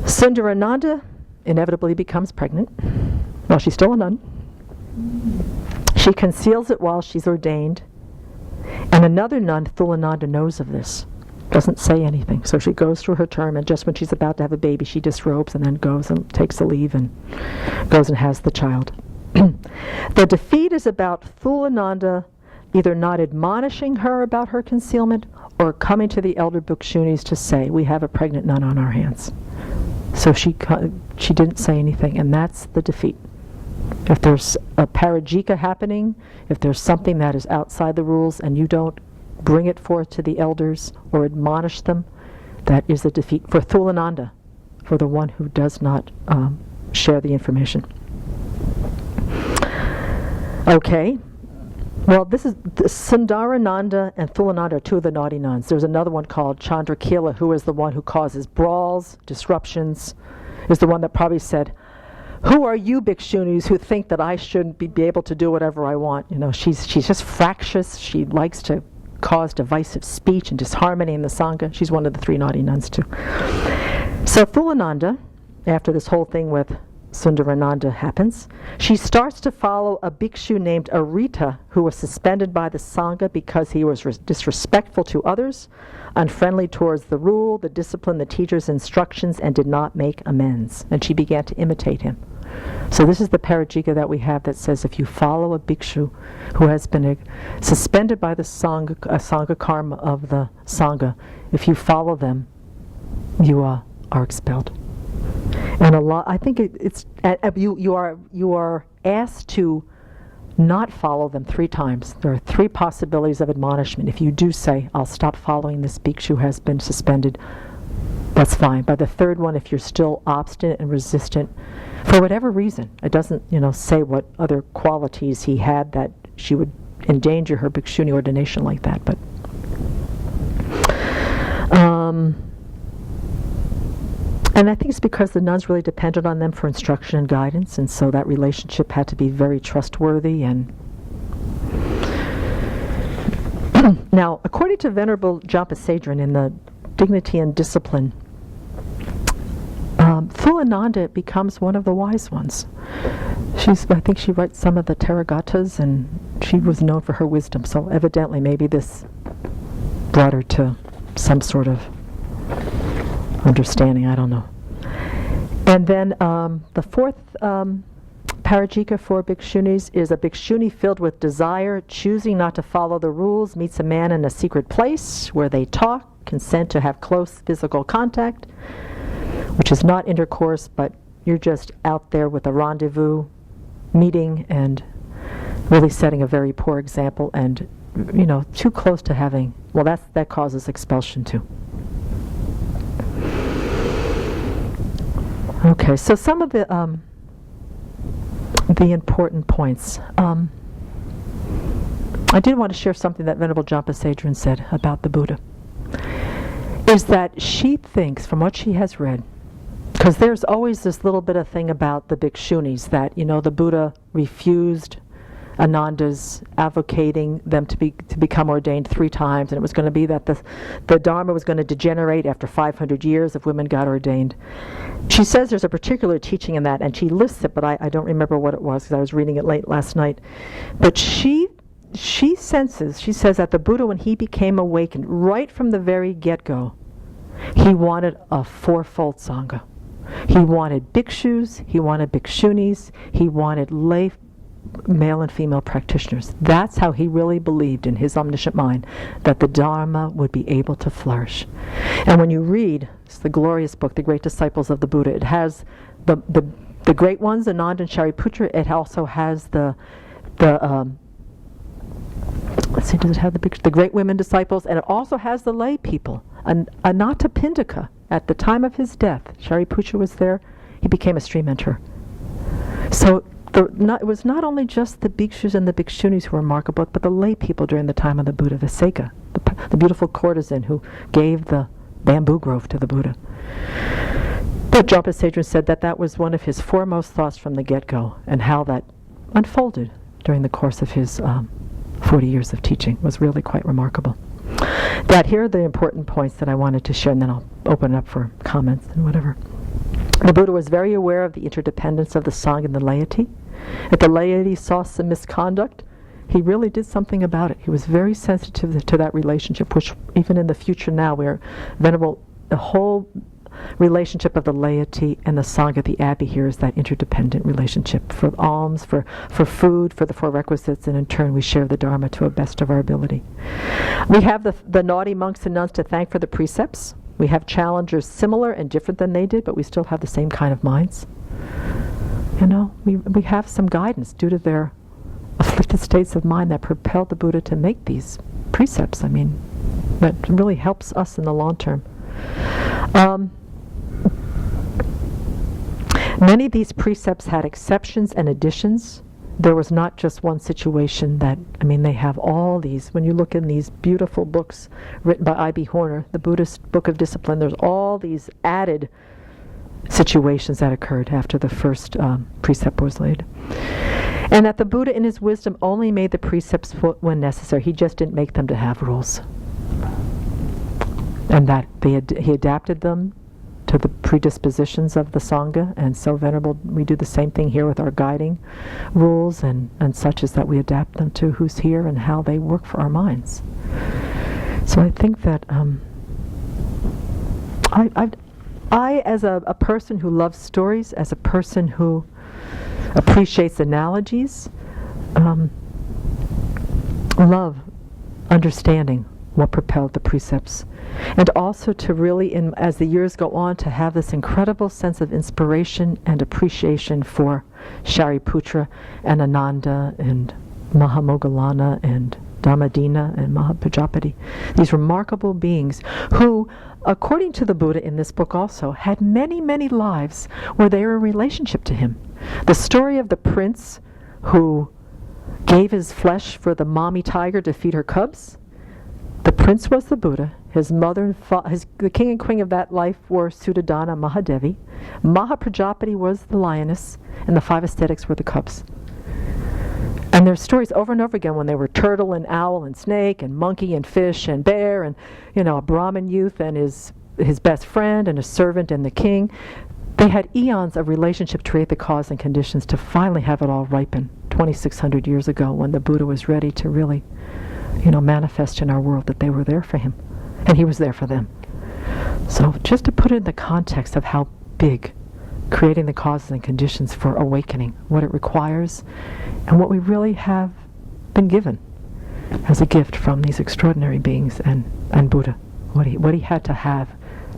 Sundarananda inevitably becomes pregnant. Well, she's still a nun. She conceals it while she's ordained. And another nun, Thulananda, knows of this. Doesn't say anything. So she goes through her term, and just when she's about to have a baby, she disrobes and then goes and takes a leave and goes and has the child. The defeat is about Thulananda either not admonishing her about her concealment or coming to the elder Bhikshunis to say, we have a pregnant nun on our hands. So she didn't say anything, and that's the defeat. If there's a parajika happening, if there's something that is outside the rules and you don't bring it forth to the elders or admonish them, that is a defeat for Thulananda, for the one who does not share the information. Okay. Well, this is Sundarananda and Thulananda are two of the naughty nuns. There's another one called Chandrakila, who is the one who causes brawls, disruptions, is the one that probably said, who are you Bhikshunis who think that I shouldn't be able to do whatever I want? She's just fractious. She likes to cause divisive speech and disharmony in the Sangha. She's one of the three naughty nuns too. So Thulananda, after this whole thing with Sundarananda happens, she starts to follow a bhikshu named Arita, who was suspended by the Sangha because he was disrespectful to others, unfriendly towards the rule, the discipline, the teacher's instructions, and did not make amends. And she began to imitate him. So this is the Parajika that we have that says if you follow a bhikshu who has been suspended by the Sangha karma of the Sangha, if you follow them, you are expelled. And I think it's you are asked to not follow them 3 times. There are 3 possibilities of admonishment. If you do say, I'll stop following this bhikshu who has been suspended, that's fine. By the 3rd one, if you're still obstinate and resistant, for whatever reason, it doesn't say what other qualities he had that she would endanger her bhikshuni ordination like that, but and I think it's because the nuns really depended on them for instruction and guidance, and so that relationship had to be very trustworthy. And now, according to Venerable Jampasadran in the Dignity and Discipline, Thulananda becomes one of the wise ones. I think she writes some of the Taragatas, and she was known for her wisdom, so evidently maybe this brought her to some sort of understanding, I don't know. And then the 4th Parajika for bhikshunis is a bhikshuni filled with desire, choosing not to follow the rules, meets a man in a secret place where they talk, consent to have close physical contact, which is not intercourse, but you're just out there with a rendezvous meeting and really setting a very poor example and, too close to having, well, that causes expulsion too. Okay, so some of the important points. I did want to share something that Venerable Jampa Sadran said about the Buddha, is that she thinks, from what she has read, because there's always this little bit of thing about the bhikshunis that, the Buddha refused Ananda's advocating them to become ordained 3 times, and it was going to be that the Dharma was going to degenerate after 500 years if women got ordained. She says there's a particular teaching in that, and she lists it, but I don't remember what it was because I was reading it late last night. But she says that the Buddha, when he became awakened, right from the very get-go, he wanted a 4-fold Sangha. He wanted bhikshus, he wanted bhikshunis, he wanted lay male and female practitioners. That's how he really believed in his omniscient mind that the Dharma would be able to flourish. And when you read, it's the glorious book, The Great Disciples of the Buddha, it has the great ones, Ananda and Shariputra. It also has let's see, does it have the great women disciples? And it also has the lay people. Anatta Pindika, at the time of his death, Shariputra was there, he became a stream enterer. So it was not only just the bhikshus and the bhikshunis who were remarkable, but the lay people during the time of the Buddha, Visakha, the beautiful courtesan who gave the bamboo grove to the Buddha. But Jampa Sadran said that was one of his foremost thoughts from the get-go, and how that unfolded during the course of his 40 years of teaching was really quite remarkable. Here are the important points that I wanted to share, and then I'll open it up for comments and whatever. The Buddha was very aware of the interdependence of the Sangha and the laity. If the laity saw some misconduct, he really did something about it. He was very sensitive to that relationship, which even in the future now, where the whole relationship of the laity and the Sangha, the Abbey here, is that interdependent relationship for alms, for food, for the 4 requisites, and in turn we share the Dharma to the best of our ability. We have the naughty monks and nuns to thank for the precepts. We have challengers similar and different than they did, but we still have the same kind of minds. We have some guidance due to their afflicted states of mind that propelled the Buddha to make these precepts. That really helps us in the long term. Many of these precepts had exceptions and additions. There was not just one situation they have all these. When you look in these beautiful books written by I.B. Horner, the Buddhist Book of Discipline, there's all these added situations that occurred after the first precept was laid. And that the Buddha in his wisdom only made the precepts when necessary. He just didn't make them to have rules. And that he adapted them to the predispositions of the Sangha, and so Venerable, we do the same thing here with our guiding rules and such, as that we adapt them to who's here and how they work for our minds. So I think that I as a person who loves stories, as a person who appreciates analogies, love understanding what propelled the precepts. And also to really, as the years go on, to have this incredible sense of inspiration and appreciation for Shariputra and Ananda and Mahamoggallana and Dhammadina and Mahapajapati. These remarkable beings who, according to the Buddha in this book also, had many, many lives where they were in relationship to him. The story of the prince who gave his flesh for the mommy tiger to feed her cubs. The prince was the Buddha. His mother and the king and queen of that life were Suddhodana, Mahadevi. Mahaprajapati was the lioness, and the 5 ascetics were the cubs. And there's stories over and over again when they were turtle and owl and snake and monkey and fish and bear and, a Brahmin youth and his best friend and a servant and the king. They had eons of relationship to create the cause and conditions to finally have it all ripen 2,600 years ago, when the Buddha was ready to really, manifest in our world that they were there for him. And he was there for them. So just to put it in the context of how big creating the causes and conditions for awakening, what it requires, and what we really have been given as a gift from these extraordinary beings and Buddha, what he had to have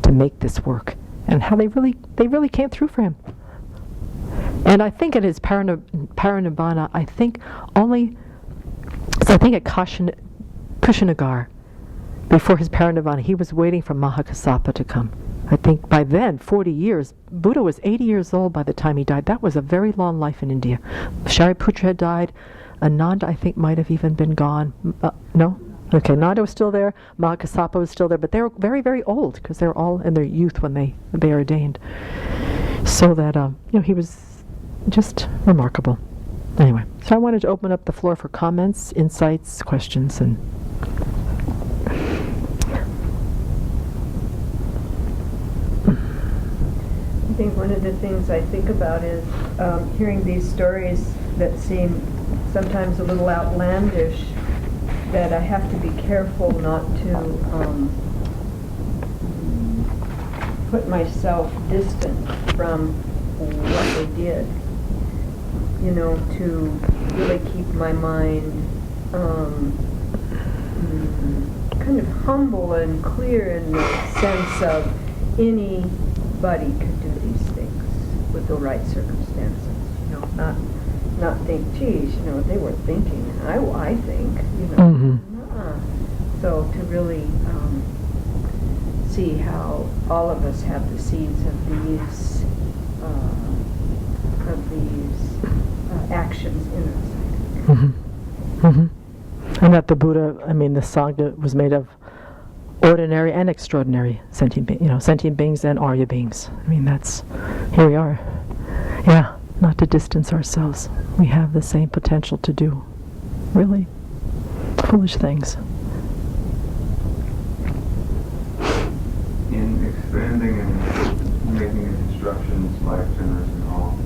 to make this work, and how they really came through for him. And I think at his parinibbana, I think at Kushinagar, before his parinibbana, he was waiting for Mahakassapa to come. I think by then, 40 years, Buddha was 80 years old by the time he died. That was a very long life in India. Shariputra had died. Ananda, I think, might have even been gone. No? Okay, Nanda was still there. Mahakassapa was still there. But they were very, very old, because they were all in their youth when they ordained. So that, he was just remarkable. Anyway, so I wanted to open up the floor for comments, insights, questions, and... I think one of the things I think about is hearing these stories that seem sometimes a little outlandish, that I have to be careful not to put myself distant from what they did. To really keep my mind kind of humble and clear in the sense of anybody could do these things with the right circumstances. Not think, geez, they were thinking, I think, So to really see how all of us have the seeds of these actions in us. Mm-hmm. Mm-hmm. And that the Buddha, the Sangha was made of ordinary and extraordinary sentient beings and Arya beings. That's, here we are. Yeah, not to distance ourselves. We have the same potential to do really foolish things. In expanding and making instructions life generous and all,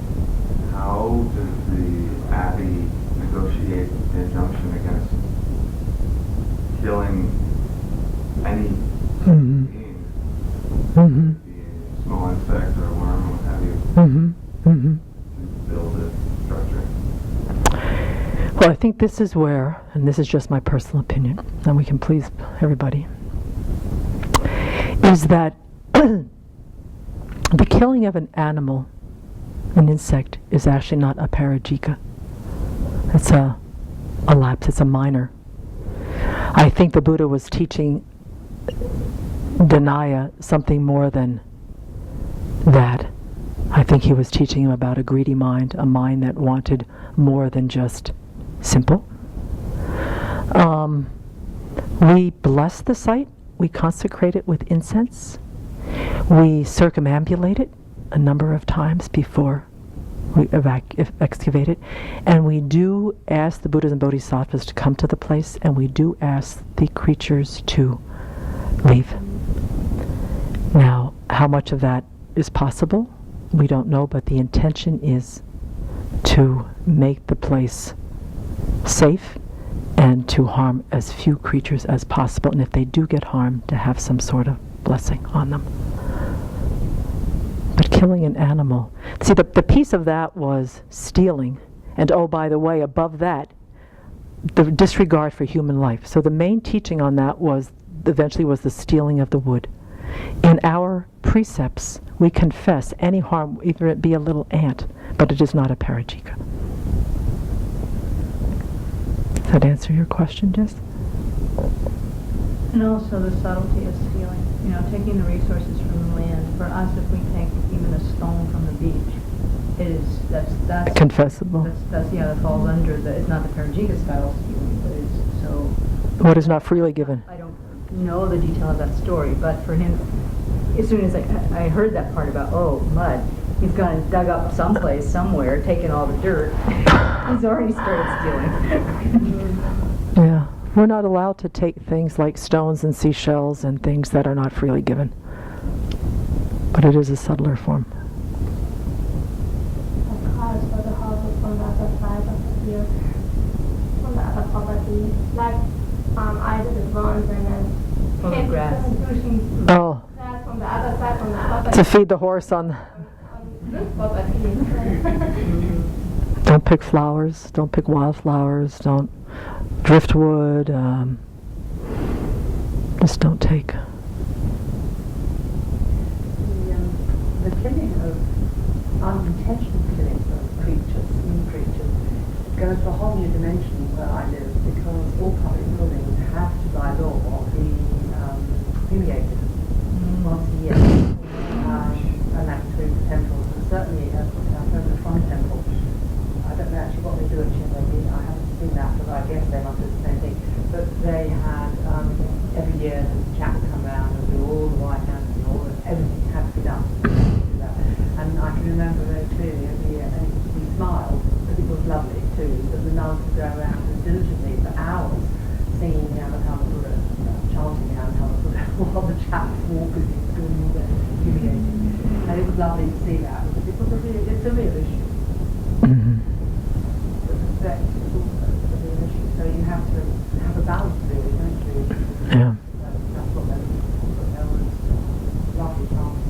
how does the Abbey negotiate the injunction against killing any being, Mm-hmm. be a small insect or a worm or what have you, Mm-hmm. Mm-hmm. to build a structure? Well, I think this is where, and this is just my personal opinion, and we can please everybody, is that the killing of an animal, an insect, is actually not a parajika. It's a lapse, it's a minor. I think the Buddha was teaching Dhanaya something more than that. I think he was teaching him about a greedy mind, a mind that wanted more than just simple. We bless the site, we consecrate it with incense, we circumambulate it a number of times before we excavate it, and we do ask the Buddhas and Bodhisattvas to come to the place, and we do ask the creatures to leave. Now, how much of that is possible, we don't know, but the intention is to make the place safe and to harm as few creatures as possible, and if they do get harmed, to have some sort of blessing on them. But killing an animal, see, the piece of that was stealing, and oh, by the way, above that, the disregard for human life. So the main teaching on that eventually was the stealing of the wood. In our precepts, we confess any harm, either it be a little ant, but it is not a parajika. Does that answer your question, Jess? And also the subtlety of stealing. Taking the resources from the land. For us, if we take even a stone from the beach, that's confessible. That falls under it's not the parajika style stealing, but it's so. What is not freely given? I don't know the detail of that story, but for him, as soon as I heard that part about mud, he's gone and dug up someplace, somewhere, taken all the dirt. He's already started stealing. Yeah. We're not allowed to take things like stones and seashells and things that are not freely given. But it is a subtler form. The cars for the houses from the other side of the field, from the other property, like either the bronze and then From the grass. pushing Oh, grass from the other side, from the other to feed the horse on. What about you? Don't pick flowers. Don't pick wildflowers. Don't driftwood. Just don't take. The killing of unintentional killings of creatures, new creatures, goes to a whole new dimension where I live, because all public buildings have to, by law, be fumigated once a year. And that includes temples, and certainly at the front temple. I don't know actually what they do at Chile. I haven't seen that, but I guess they must do the same thing. But they had, every year, the chap would come round and do all the white houses and all everything had to be done. And I can remember very clearly every year, and we smiled, but it was lovely too, that the nuns would go around and diligently for hours singing the Amatama Buddha, chanting the Amatama Buddha, while the chaps walked doing all the fumigating. And it was lovely to see that, because it's a real issue. Mm-hmm. The respect is also a real issue, so you have to have a balance really, don't you? Yeah. That's what they're looking for, but there was lovely chanting.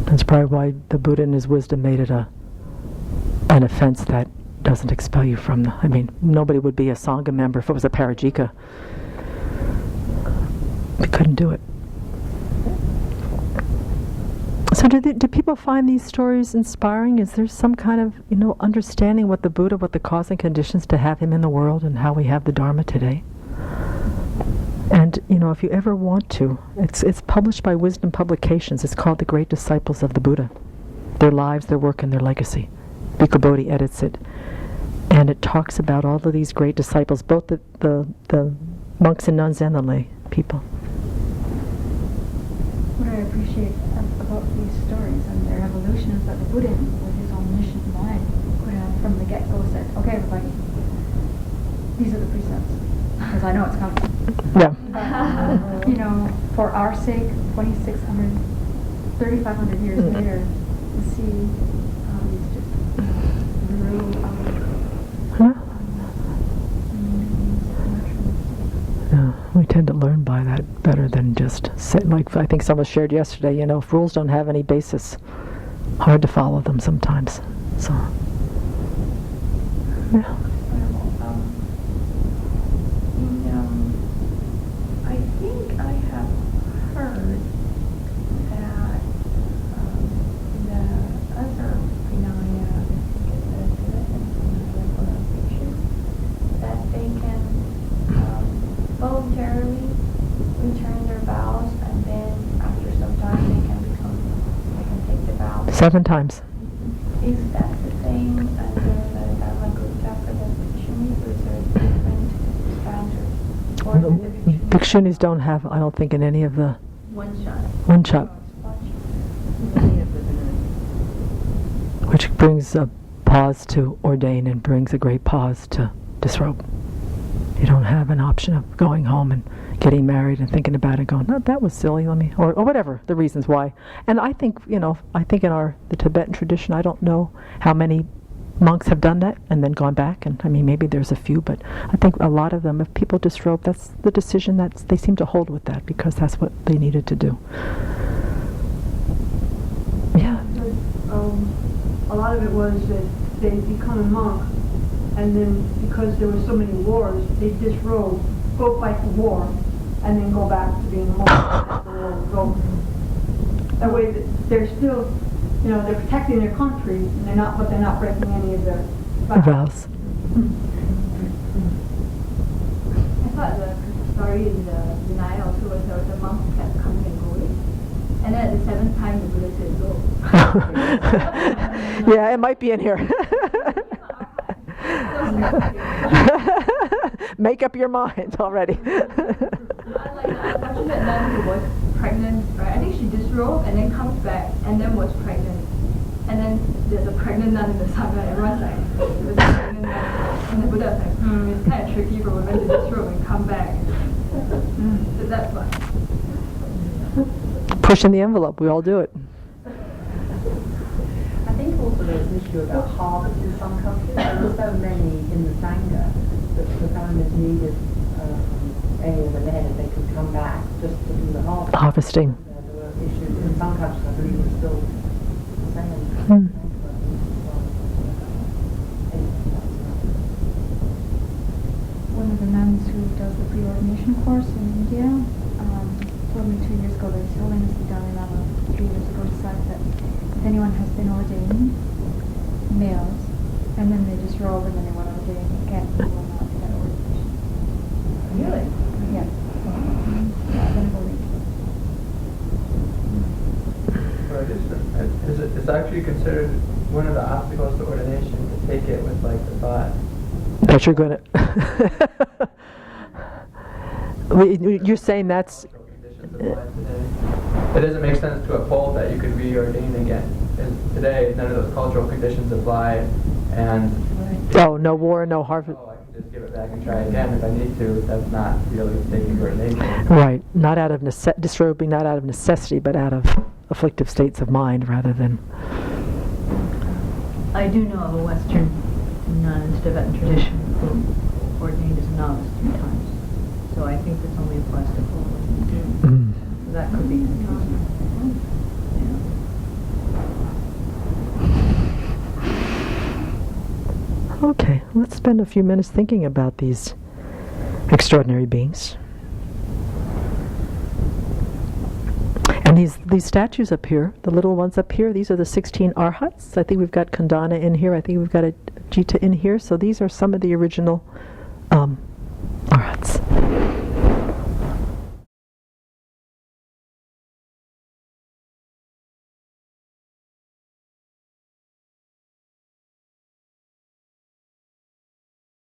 That's probably why the Buddha in his wisdom made it an offense that doesn't expel you from the... I mean, nobody would be a Sangha member if it was a Parajika. We couldn't do it. So do people find these stories inspiring? Is there some kind of, understanding what the Buddha, what the cause and conditions to have him in the world and how we have the Dharma today? And, if you ever want to, it's published by Wisdom Publications. It's called The Great Disciples of the Buddha. Their lives, their work, and their legacy. Bhikkhu Bodhi edits it. And it talks about all of these great disciples, both the monks and nuns and the lay people. What I appreciate about these stories and their evolution is that the Buddha, with his omniscient mind, could have from the get-go said, okay, everybody, these are the precepts. Because I know it's coming. Yeah. But, for our sake, 2,600, 3,500 years later, to see these just grew Yeah, we tend to learn by that better than just say, like I think someone shared yesterday, if rules don't have any basis, hard to follow them sometimes. So, yeah. I think I have heard that the other Vinaya, that they can voluntarily return their vows, and then after some time they can take the vows. 7 times. Is that the same under the Dharma Gupta for the Bhikshunis, or is there a different standard? Or is it the Bhikshunis? Bhikshunis don't have, I don't think, in any of the One shot. one shot, which brings a pause to ordain and brings a great pause to disrobe. You don't have an option of going home and getting married and thinking about it, going, "No, that was silly. Let me," or whatever the reasons why. And I think, I think in the Tibetan tradition, I don't know how many monks have done that and then gone back. And I mean, maybe there's a few, but I think a lot of them, if people disrobe, that's the decision that they seem to hold with that because that's what they needed to do. Yeah. A lot of it was that they become a monk, and then because there were so many wars, they disrobe, go fight the war, and then go back to being a monk after the war was over. That way, they're still, they're protecting their country, and they're not breaking any of their Vows. I thought the story in the Vinaya also was there was a monk who kept coming and going. And then at the 7th time, the Buddha said, go. Yeah, it might be in here. Make up your mind already. Watching that nun who was pregnant, right? I think she disrobed and then comes back and then was pregnant. And then there's a pregnant nun in the Sangha, and everyone's like, there's a pregnant nun. And the Buddha's like, it's kind of tricky for women to disrobe and come back. So that's fun. Pushing the envelope, we all do it. I think also there's an issue about harvests in some countries. There are so many in the Sangha that the families needed any of the men if they could come back just to do the harvest. Harvesting. There were issues. In some countries, I believe we're still saying. One of the nuns who does the pre-ordination course in India told me 2 years ago that His Holiness the Dalai Lama 3 years ago decided that if anyone has been ordained, males, and then they disrobe and then they want to ordain again, they will not get that ordination. Really? Yeah. Venerable Nature. It's actually considered one of the obstacles to ordination to take it with like the thought That you're going to... You're saying that's... conditions apply today. It doesn't make sense to uphold that you could reordain again. And today, none of those cultural conditions apply, and Oh, no war, no harvest. I can just give it back and try again if I need to. That's not really taking ordination. Right. Not out of disrobing, not out of necessity, but out of afflictive states of mind rather than... I do know of a Western nun in Tibetan tradition who ordained as a novice 3 times. So I think this only applies to full ordination. So that could be confusing. Okay, let's spend a few minutes thinking about these extraordinary beings. And these statues up here, the little ones up here, these are the 16 arhats. I think we've got Kandana in here. I think we've got a Jita in here. So these are some of the original